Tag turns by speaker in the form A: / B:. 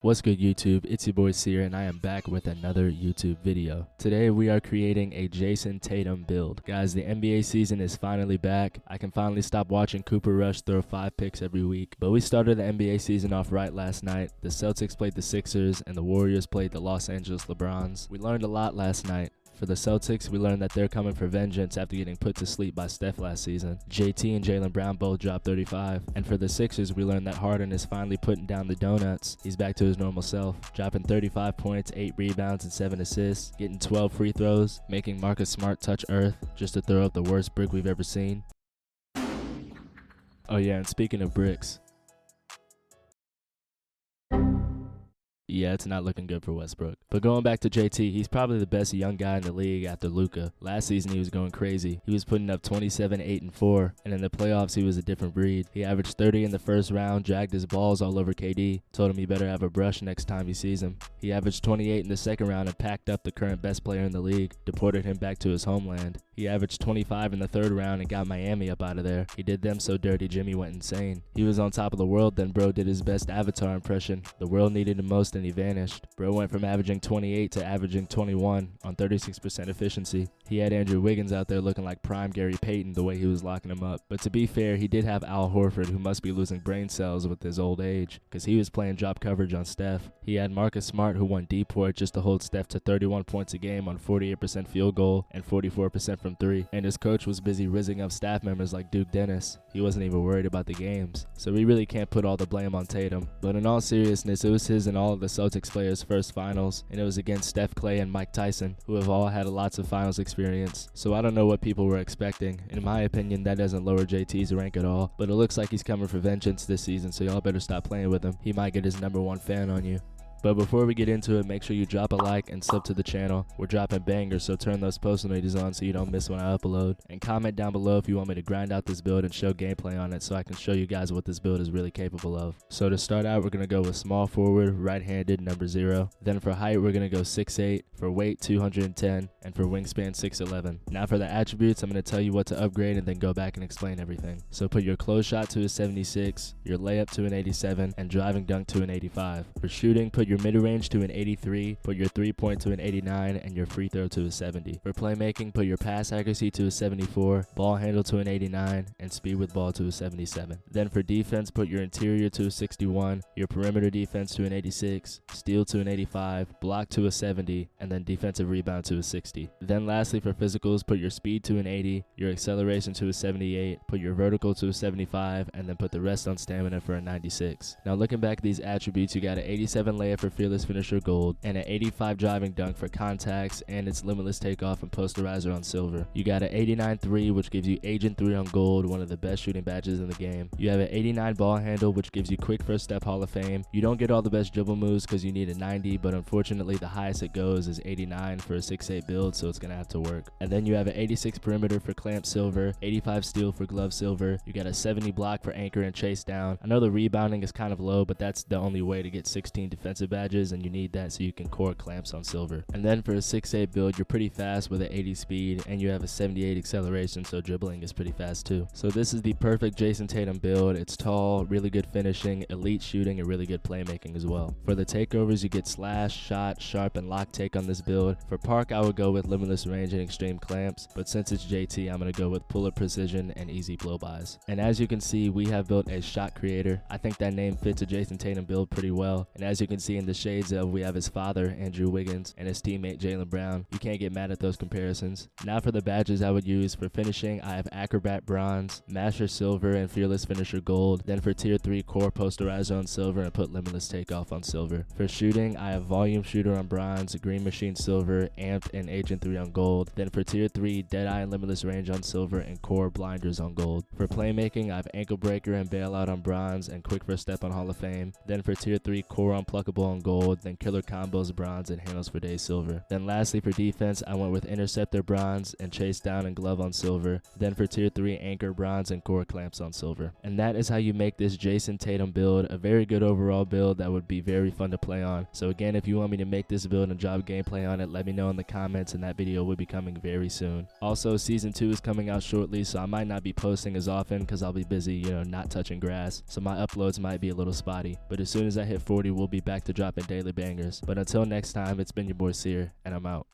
A: What's good YouTube, it's your boy Seer and I am back with another YouTube video. Today we are creating a Jayson Tatum build. Guys, the NBA season is finally back. I can finally stop watching Cooper Rush throw 5 picks every week. But we started the NBA season off right last night. The Celtics played the Sixers and the Warriors played the Los Angeles LeBrons. We learned a lot last night. For the Celtics, we learned that they're coming for vengeance after getting put to sleep by Steph last season. JT and Jaylen Brown both dropped 35. And for the Sixers, we learned that Harden is finally putting down the donuts. He's back to his normal self, dropping 35 points, 8 rebounds, and 7 assists, getting 12 free throws, making Marcus Smart touch earth just to throw up the worst brick we've ever seen. Oh yeah, and speaking of bricks, yeah, it's not looking good for Westbrook. But going back to JT, he's probably the best young guy in the league after Luka. Last season, he was going crazy. He was putting up 27, 8, and 4. And in the playoffs, he was a different breed. He averaged 30 in the first round, dragged his balls all over KD, told him he better have a brush next time he sees him. He averaged 28 in the second round and packed up the current best player in the league, deported him back to his homeland. He averaged 25 in the third round and got Miami up out of there. He did them so dirty, Jimmy went insane. He was on top of the world, then bro did his best Avatar impression. The world needed him most and he vanished. Bro went from averaging 28 to averaging 21 on 36% efficiency. He had Andrew Wiggins out there looking like prime Gary Payton the way he was locking him up. But to be fair, he did have Al Horford, who must be losing brain cells with his old age, because he was playing drop coverage on Steph. He had Marcus Smart, who won D-Port just to hold Steph to 31 points a game on 48% field goal and 44% from 3. And his coach was busy rizzing up staff members like Duke Dennis. He wasn't even worried about the games. So we really can't put all the blame on Tatum. But in all seriousness, it was his and all of the Celtics players' first finals, and it was against Steph, Clay, and Mike Tyson, who have all had lots of finals experience. So I don't know what people were expecting. In my opinion, that doesn't lower JT's rank at all. But it looks like he's coming for vengeance this season, so y'all better stop playing with him. He might get his #1 fan on you. But before we get into it, make sure you drop a like and sub to the channel. We're dropping bangers, so turn those post notifications on so you don't miss when I upload. And comment down below if you want me to grind out this build and show gameplay on it so I can show you guys what this build is really capable of. So to start out, we're going to go with small forward, right-handed, #0. Then for height, we're going to go 6'8", for weight 210, and for wingspan 6'11". Now for the attributes, I'm going to tell you what to upgrade and then go back and explain everything. So put your close shot to a 76, your layup to an 87, and driving dunk to an 85. For shooting, put your mid-range to an 83, put your 3-point to an 89, and your free throw to a 70. For playmaking, put your pass accuracy to a 74, ball handle to an 89, and speed with ball to a 77. Then for defense, put your interior to a 61, your perimeter defense to an 86, steal to an 85, block to a 70, and then defensive rebound to a 60. Then lastly for physicals, put your speed to an 80, your acceleration to a 78, put your vertical to a 75, and then put the rest on stamina for a 96. Now looking back at these attributes, you got an 87 layup for Fearless Finisher Gold, and an 85 driving dunk for contacts and its limitless takeoff and posterizer on silver. You got an 89 3, which gives you Agent 3 on gold, one of the best shooting badges in the game. You have an 89 ball handle, which gives you quick first step Hall of Fame. You don't get all the best dribble moves because you need a 90, but unfortunately the highest it goes is 89 for a 6'8 build, so it's gonna have to work. And then you have an 86 perimeter for clamp silver, 85 steal for glove silver. You got a 70 block for anchor and chase down. I know the rebounding is kind of low, but that's the only way to get 16 defensive badges, and you need that so you can core clamps on silver. And then for a 6'8 build, you're pretty fast with an 80 speed, and you have a 78 acceleration, so dribbling is pretty fast too. So this is the perfect Jayson Tatum build. It's tall, really good finishing, elite shooting, and really good playmaking as well. For the takeovers, you get slash, shot, sharp, and lock take on this build. For park, I would go with limitless range and extreme clamps, but since it's JT, I'm going to go with pull-up precision and easy blow-bys. And as you can see, we have built a shot creator. I think that name fits a Jayson Tatum build pretty well, and as you can see in the shades of, we have his father, Andrew Wiggins, and his teammate, Jaylen Brown. You can't get mad at those comparisons. Now for the badges I would use. For finishing, I have Acrobat Bronze, Master Silver, and Fearless Finisher Gold. Then for Tier 3, Core Posterizer on Silver, and put Limitless Takeoff on Silver. For shooting, I have Volume Shooter on Bronze, Green Machine Silver, Amped, and Agent 3 on Gold. Then for Tier 3, Deadeye and Limitless Range on Silver, and Core Blinders on Gold. For playmaking, I have Ankle Breaker and Bailout on Bronze, and Quick First Step on Hall of Fame. Then for Tier 3, Core Unpluckable on Gold, then Killer Combos Bronze, and Handles for Days Silver. Then lastly for defense, I went with Interceptor Bronze and Chase Down and Glove on Silver. Then for Tier 3, Anchor Bronze and Core Clamps on Silver. And that is how you make this Jayson Tatum build. A very good overall build that would be very fun to play on. So again, if you want me to make this build and drop gameplay on it, let me know in the comments, and that video will be coming very soon. Also, Season 2 is coming out shortly, so I might not be posting as often because I'll be busy, not touching grass. So my uploads might be a little spotty. But as soon as I hit 40, we'll be back to dropping daily bangers. But until next time, it's been your boy Seer, and I'm out.